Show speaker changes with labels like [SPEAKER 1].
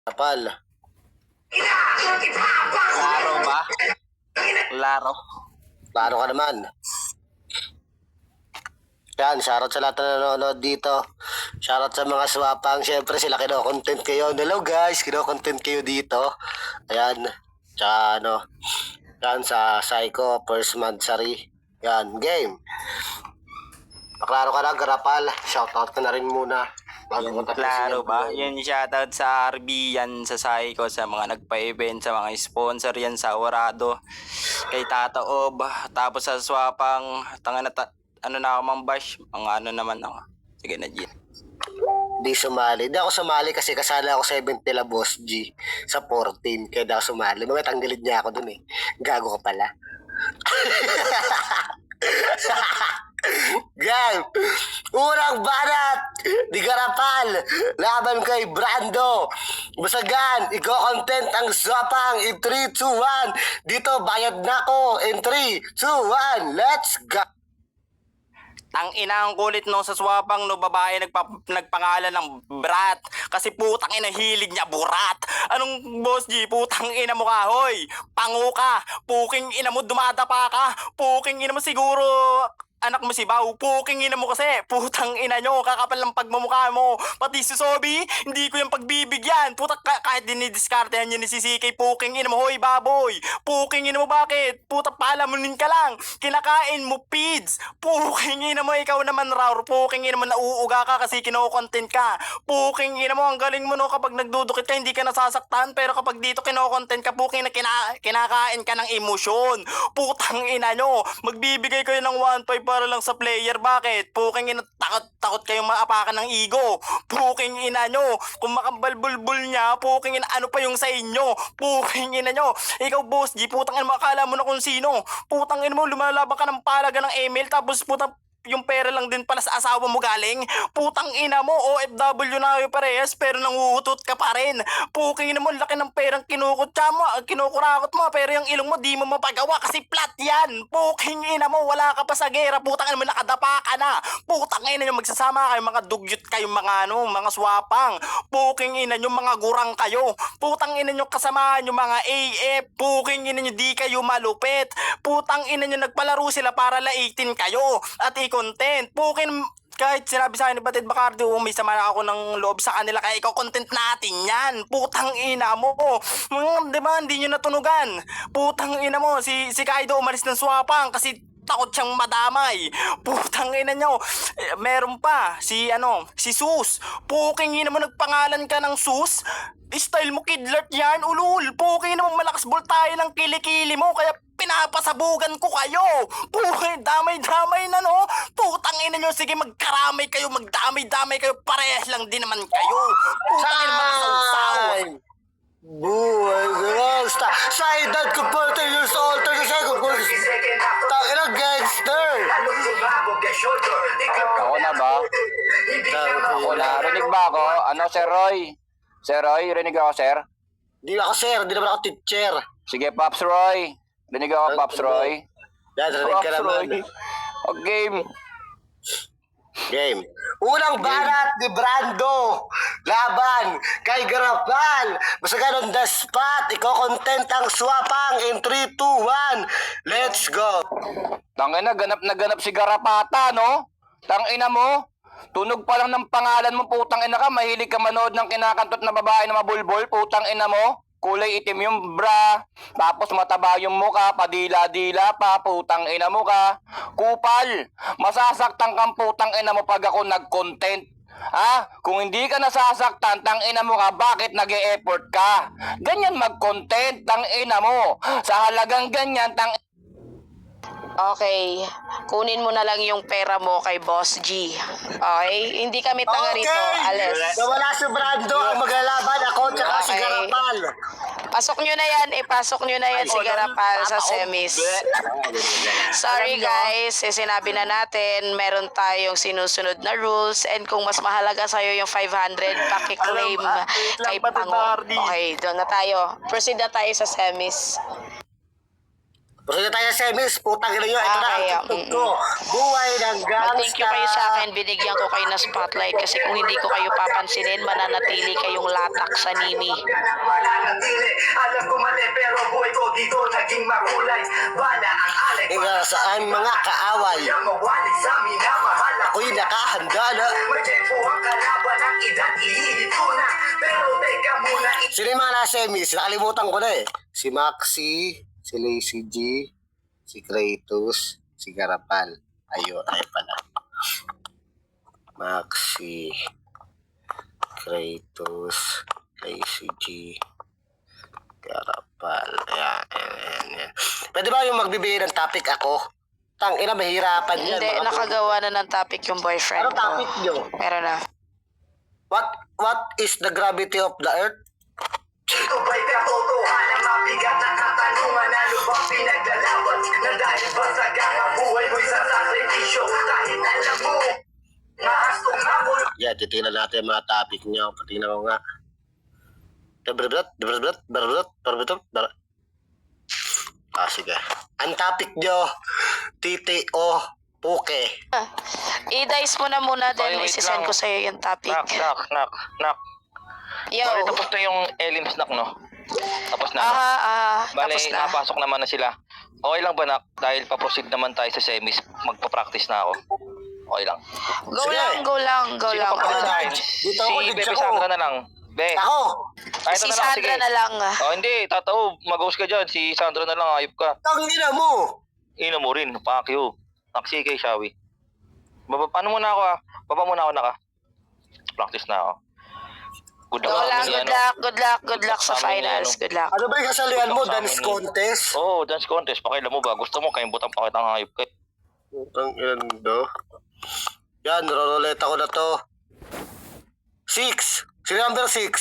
[SPEAKER 1] Kapal.
[SPEAKER 2] Laro ba? Laro.
[SPEAKER 1] Klaro ka naman. Yan, shoutout sa lahat na nanonood dito. Shoutout sa mga swapang. Siyempre sila kino-content kayo. Hello guys, kino-content kayo dito. Ayan. Tsaka yan sa Psycho, First Madsari. Yan, game. Maklaro ka na, Garapal. Shoutout ka na rin muna.
[SPEAKER 2] Yan, klaro ba? Yan, shoutout sa RB, yan sa Psycho, sa mga nagpa-event, sa mga sponsor, yan sa Orado, kay Tata Ob, tapos sa swapang, ano na ako mambash, mga ano naman ako. Sige na, G.
[SPEAKER 1] Di sumali. Di ako sumali kasi kasali ako 70 la Boss G sa 14. Kaya di ako sumali. Mga tanggalid niya ako dun eh. Gago ka pala. Game! Unang banat! Di Garapal! Laban kay Brando! Basagan! Iko-content ang swapang in 3, 2, 1! Dito, bayad na ko in 3, 2, 1! Let's go!
[SPEAKER 2] Ang ina ang kulit no sa swapang no babae nagpangalan ng Brat kasi putang ina hilig niya burat. Anong Boss G, putang ina mo ka, hoy. Pango ka, puking ina mo dumadapa ka, puking ina mo siguro anak mo si Bao, puking ina mo kasi, putang ina nyo, kakapal ng pagmumukha mo, pati si Sobi, hindi ko yung pagbibigyan, putak kahit dinidiskartehan nyo ni si CK, puking ina mo, hoy baboy, puking ina mo bakit, putak palamunin ka lang, kinakain mo pids, puking ina mo, ikaw naman raw, puking ina mo, nauuga ka kasi kino-content ka, puking ina mo, ang galing mo no, kapag nagdudukit ka, hindi ka nasasaktan, pero kapag dito kino-content ka, puking na kinakain ka ng emosyon, putang ina nyo, magbibigay kayo ng 1.5 para lang sa player. Bakit? Puking ina, takot kayong maapakan ng ego. Puking ina nyo. Kung makabalbulbul niya, puking ina, ano pa yung sa inyo? Puking ina nyo. Ikaw, Boss G, putang ina, makakala mo na kung sino. Putang ina mo, lumalaban ka ng palaga ng email, tapos putang yung pera lang din pala sa asawa mo galing. Putang ina mo, OFW na kayo parehas, pero nanguhutot ka pa rin. Puking ina mo, laki ng perang kinukurakot mo, pero yung ilong mo di mo mapagawa kasi flat yan. Puking ina mo, wala ka pa sa gera, putang ina mo, nakadapa ka na. Putang ina nyo, magsasama kayo, mga dugyot kayo, mga swapang. Puking ina nyo, mga gurang kayo. Putang ina nyo, kasamahan nyo, mga AF. Puking ina nyo, di kayo malupit. Putang ina nyo, nagpalaro sila para laitin kayo. At content. Pukin, kahit sinabi sa akin ni Batid Bacardi, may sama na ako ng loob sa kanila, kaya ikaw content natin yan. Putang ina mo. Di ba, hindi nyo natunugan. Putang ina mo, si Kaido umalis ng swapang kasi takot siyang madamay. Putang ina nyo. Meron pa, si Sus. Puking ina mo, nagpangalan ka ng Sus. Style mo kidlat yan, ulul. Puking ina mo, malakas tayo ng kilikili mo, kaya pinapasabugan ko kayo. Puking damay-damay na no. Putang ina nyo, sige magkaramay kayo, magdamay-damay kayo, parehas lang din naman kayo. Putang ina mga sausaw.
[SPEAKER 1] Buhay gangsta. Sa edad ko 40 years old, 30 seconds. Takina gangster.
[SPEAKER 2] Ako na ba? Ako na. Rinig ba ako? Ano, Sir Roy? Sir Roy, rinig ako, sir?
[SPEAKER 1] Di ako sir, di naman ako teacher.
[SPEAKER 2] Sige, Pops Roy. Rinig ako, Pops Roy.
[SPEAKER 1] Yan, rinig ka naman.
[SPEAKER 2] Okay.
[SPEAKER 1] Game. Unang banat ni Brando. Laban kay Garapal. Basta ganun the spot. Iko-content ang swapang in 3, 2, 1. Let's go.
[SPEAKER 2] Tangina, ganap na ganap si Garapata, no? Tangina mo. Tunog pa lang ng pangalan mo, putang ina ka. Mahilig ka manood ng kinakantot na babae na mabulbol, putang ina mo. Kulay itim yung bra, tapos mataba yung mukha, padila-dila pa, putang ina mo ka. Kupal, masasaktan kang putang ina mo pag ako nag-content. Ha? Kung hindi ka nasasaktan, tang ina mo ka, bakit nag-e-effort ka? Ganyan mag-content, tang ina mo. Sa halagang ganyan, tang
[SPEAKER 3] Okay, kunin mo na lang yung pera mo kay Boss G. Okay? Hindi kami taga rito, alis.
[SPEAKER 1] Nawala si Brando ang maglalaban. Ako tsaka si
[SPEAKER 3] Okay.
[SPEAKER 1] Garapal.
[SPEAKER 3] Pasok nyo na yan, ipasok nyo na yan si Garapal sa semis. Sorry guys, sinabi na natin, meron tayong sinusunod na rules, and kung mas mahalaga sa'yo yung 500, pakiklaim kay Pango. Okay, doon na tayo. Proceed na tayo sa semis.
[SPEAKER 1] Proceed na tayo sa semis. Putang ina nyo. Ito na ang
[SPEAKER 3] Okay,
[SPEAKER 1] tugtog ko. Buhay ng gangsta.
[SPEAKER 3] Mag-thank you kayo sa akin. Binigyan ko kayo ng spotlight kasi kung hindi ko kayo papansinin, mananatili kayong latak sa nimi.
[SPEAKER 4] Alam ko mali pero buhay ko dito naging makulay. Bala ang alay.
[SPEAKER 1] Nga sa ang mga kaaway.
[SPEAKER 4] Mawali sa minamahal ako.
[SPEAKER 1] Ako'y nakahanda na.
[SPEAKER 4] May tempo ang kalaban ng edad ihihit ko na. Pero teka muna.
[SPEAKER 1] Sino yung mga nasa semis? Nakalimutan ko na eh. Si Maxi, si Lazy G, si Kratos, si Garapal. Ayun, ayun pala. Maxi, Kratos, Lazy G, Garapal. Ayan, ayan, ayan. Pwede ba yung magbibigay ng topic ako? Tang ina, mahirapan yan.
[SPEAKER 3] Hindi,
[SPEAKER 1] mga-
[SPEAKER 3] nakagawa na ng topic yung boyfriend
[SPEAKER 1] Ano topic
[SPEAKER 3] ko.
[SPEAKER 1] nyo?
[SPEAKER 3] Meron na.
[SPEAKER 1] What is the gravity of the earth?
[SPEAKER 4] Ito ba'y katotohanan mabigat na katanungan? Ano bang pinaglalaban? Na dahil ba sa buhay mo'y sa sakripisyo? Kahit alam mo, mahastong ako.
[SPEAKER 1] Yan, titingnan natin yung mga topic nyo. Patingnan ko nga. Sige. Ang topic nyo, TTO Puke.
[SPEAKER 3] I-dice mo na muna, then
[SPEAKER 5] Okay, wait
[SPEAKER 3] isisend
[SPEAKER 5] lang.
[SPEAKER 3] ko sa'yo yung topic.
[SPEAKER 5] Knock.
[SPEAKER 3] Yo.
[SPEAKER 5] Bale, tapos na yung Elim snack, no? Tapos na. no? Bale,
[SPEAKER 3] Tapos na.
[SPEAKER 5] napasok naman na sila. Okay lang ba, Nak? Dahil pa-proceed naman tayo sa semis, magpa-practice na ako. Okay lang.
[SPEAKER 3] Go
[SPEAKER 1] Sige.
[SPEAKER 3] lang, go lang, go
[SPEAKER 5] Sino
[SPEAKER 3] lang.
[SPEAKER 5] pa pala tayo?
[SPEAKER 1] Dito ako,
[SPEAKER 5] Si
[SPEAKER 1] dito
[SPEAKER 5] Bebe
[SPEAKER 1] ako.
[SPEAKER 5] Sandra na lang. Be,
[SPEAKER 1] Ako!
[SPEAKER 5] kahit
[SPEAKER 3] Si
[SPEAKER 5] ano lang, sige.
[SPEAKER 3] Sandra na lang.
[SPEAKER 5] Oh, hindi, tatao, mag-host ka dyan. Si Sandra na lang, ayop ka.
[SPEAKER 1] Tangina mo!
[SPEAKER 5] Ino mo rin, fuck you. Naksi kay Shawi. Paano muna ako Baba muna ako naka. Practice na ako. Good
[SPEAKER 3] Go
[SPEAKER 5] luck.
[SPEAKER 3] lang,
[SPEAKER 5] Kami,
[SPEAKER 3] good
[SPEAKER 5] ano.
[SPEAKER 3] luck, good luck, good luck sa
[SPEAKER 5] Sa amin,
[SPEAKER 3] finals.
[SPEAKER 5] ano.
[SPEAKER 3] Good luck.
[SPEAKER 1] Ano ba yung kasalihan mo?
[SPEAKER 5] Sa amin
[SPEAKER 1] Dance
[SPEAKER 5] eh.
[SPEAKER 1] contest?
[SPEAKER 5] Oo, dance contest. Pakailan mo ba? Gusto mo, kayong butang pakita ng hayop ka.
[SPEAKER 1] Putang ina. Yan, roroleta ko na to. 6. Sino number 6?